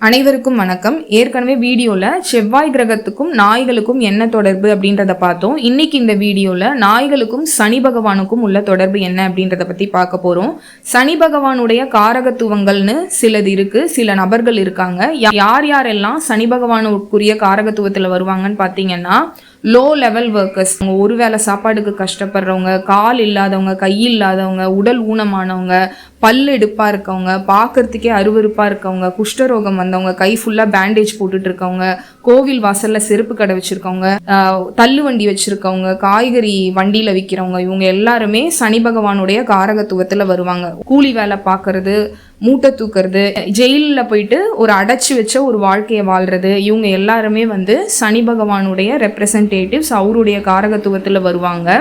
அனைவருக்கும் வணக்கம். ஏற்கனவே வீடியோல செவ்வாய் கிரகத்துக்கும் நாய்களுக்கும் என்ன தொடர்பு அப்படின்றத பார்த்தோம். இன்னைக்கு இந்த வீடியோல நாய்களுக்கும் சனி பகவானுக்கும் உள்ள தொடர்பு என்ன அப்படின்றத பத்தி பார்க்க போறோம். சனி பகவானுடைய காரகத்துவங்கள்னு சிலது இருக்கு, சில நபர்கள் இருக்காங்க. யாரெல்லாம் சனி பகவானுக்குரிய காரகத்துவத்துல வருவாங்கன்னு பார்த்தீங்கன்னா, லோ லெவல் ஒர்க்கர்ஸ், ஒரு வேளை சாப்பாடுக்கு கஷ்டப்படுறவங்க, கால் இல்லாதவங்க, கை இல்லாதவங்க, உடல் ஊனமானவங்க, பல்லு எடுப்பா இருக்கவங்க, பார்க்கறதுக்கே அருவருப்பா இருக்கவங்க, குஷ்டரோகம் வந்தவங்க, கை ஃபுல்லா பேண்டேஜ் போட்டுட்டு இருக்கவங்க, கோவில் வாசல்ல செருப்பு கடை வச்சிருக்கவங்க, தள்ளு வண்டி வச்சிருக்கவங்க, காய்கறி வண்டியில விற்கிறவங்க, இவங்க எல்லாருமே சனி பகவானுடைய காரகத்துவத்துல வருவாங்க. கூலி வேலை பார்க்கறது, மூட்டை தூக்குறது, ஜெயிலில் போயிட்டு ஒரு அடைச்சி வச்ச ஒரு வாழ்க்கையை வாழ்றது, இவங்க எல்லாருமே சனி பகவானுடைய ரெப்ரசன்டேட்டிவ்ஸ், அவருடைய காரகத்துவத்தில் வருவாங்க.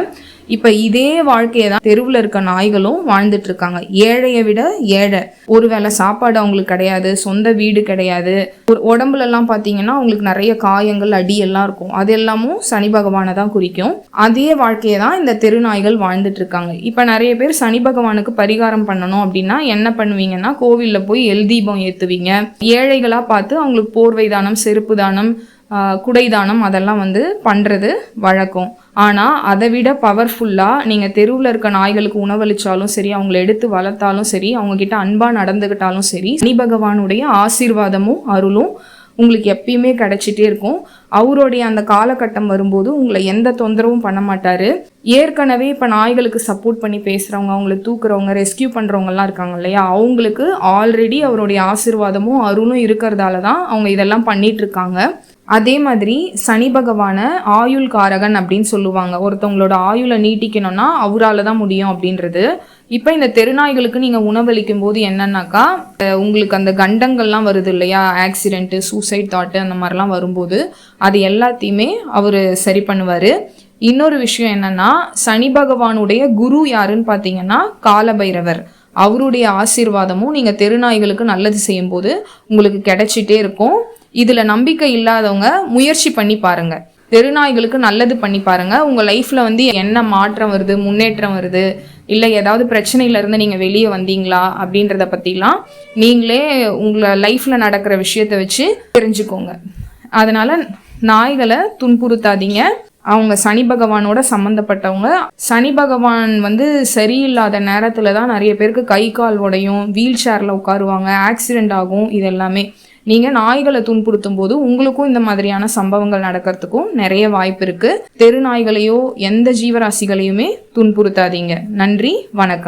இப்போ இதே வாழ்க்கையை தான் தெருவில் இருக்க நாய்களும் வாழ்ந்துட்டு இருக்காங்க. ஏழையை விட ஏழை, ஒருவேளை சாப்பாடு அவங்களுக்கு கிடையாது, சொந்த வீடு கிடையாது, ஒரு உடம்புலலாம் பார்த்தீங்கன்னா அவங்களுக்கு நிறைய காயங்கள், அடி எல்லாம் இருக்கும். அது எல்லாமும் சனி பகவானை தான் குறிக்கும். அதே வாழ்க்கையை தான் இந்த தெரு நாய்கள் வாழ்ந்துட்டு இருக்காங்க. இப்போ நிறைய பேர் சனி பகவானுக்கு பரிகாரம் பண்ணணும் அப்படின்னா என்ன பண்ணுவீங்கன்னா, கோவிலில் போய் எல் தீபம் ஏற்றுவீங்க. ஏழைகளாக பார்த்து அவங்களுக்கு போர்வை தானம், செருப்பு தானம், குடைதானம் அதெல்லாம் பண்ணுறது வழக்கம். ஆனால் அதை விட பவர்ஃபுல்லாக நீங்கள் தெருவில் இருக்க நாய்களுக்கு உணவளித்தாலும் சரி, அவங்கள எடுத்து வளர்த்தாலும் சரி, அவங்கக்கிட்ட அன்பாக நடந்துக்கிட்டாலும் சரி, சனி பகவானுடைய ஆசீர்வாதமும் அருளும் உங்களுக்கு எப்பயுமே கிடைச்சிட்டே இருக்கும். அவருடைய அந்த காலகட்டம் வரும்போது உங்களை எந்த தொந்தரவும் பண்ண மாட்டார். ஏற்கனவே இப்போ நாய்களுக்கு சப்போர்ட் பண்ணி பேசுகிறவங்க, அவங்களை தூக்குறவங்க, ரெஸ்கியூ பண்ணுறவங்கலாம் இருக்காங்க இல்லையா, அவங்களுக்கு ஆல்ரெடி அவருடைய ஆசீர்வாதமும் அருளும் இருக்கிறதால தான் அவங்க இதெல்லாம் பண்ணிட்டு இருக்காங்க. அதே மாதிரி சனி பகவானை ஆயுள் காரகன் அப்படின்னு சொல்லுவாங்க. ஒருத்தவங்களோட ஆயுளை நீட்டிக்கணும்னா அவரால் தான் முடியும் அப்படின்றது. இப்போ இந்த தெருநாய்களுக்கு நீங்கள் உணவளிக்கும் போது என்னன்னாக்கா, உங்களுக்கு அந்த கண்டங்கள்லாம் வருது இல்லையா, ஆக்சிடென்ட்டு, சூசைட் தாட்டு அந்த மாதிரிலாம் வரும்போது அது எல்லாத்தையுமே அவர் சரி பண்ணுவார். இன்னொரு விஷயம் என்னன்னா, சனி பகவானுடைய குரு யாருன்னு பார்த்தீங்கன்னா காலபைரவர். அவருடைய ஆசீர்வாதமும் நீங்கள் தெருநாய்களுக்கு நல்லது செய்யும்போது உங்களுக்கு கிடைச்சிட்டே இருக்கும். இதில் நம்பிக்கை இல்லாதவங்க முயற்சி பண்ணி பாருங்க, தெருநாய்களுக்கு நல்லது பண்ணி பாருங்க. உங்கள் லைஃப்பில் என்ன மாற்றம் வருது, முன்னேற்றம் வருது, இல்லை ஏதாவது பிரச்சனையிலேருந்து நீங்கள் வெளியே வந்தீங்களா அப்படின்றத பற்றிலாம் நீங்களே உங்களை லைஃப்பில் நடக்கிற விஷயத்தை வச்சு தெரிஞ்சுக்கோங்க. அதனால் நாய்களை துன்புறுத்தாதீங்க. அவங்க சனி பகவானோட சம்மந்தப்பட்டவங்க. சனி பகவான் சரியில்லாத நேரத்தில் தான் நிறைய பேருக்கு கை கால் உடையும், வீல் சேரில் உட்காருவாங்க, ஆக்சிடெண்ட் ஆகும். இதெல்லாமே நீங்கள் நாய்களை துன்புறுத்தும் போது உங்களுக்கும் இந்த மாதிரியான சம்பவங்கள் நடக்கிறதுக்கும் நிறைய வாய்ப்பு இருக்குது. தெரு நாய்களையோ எந்த ஜீவராசிகளையுமே துன்புறுத்தாதீங்க. நன்றி, வணக்கம்.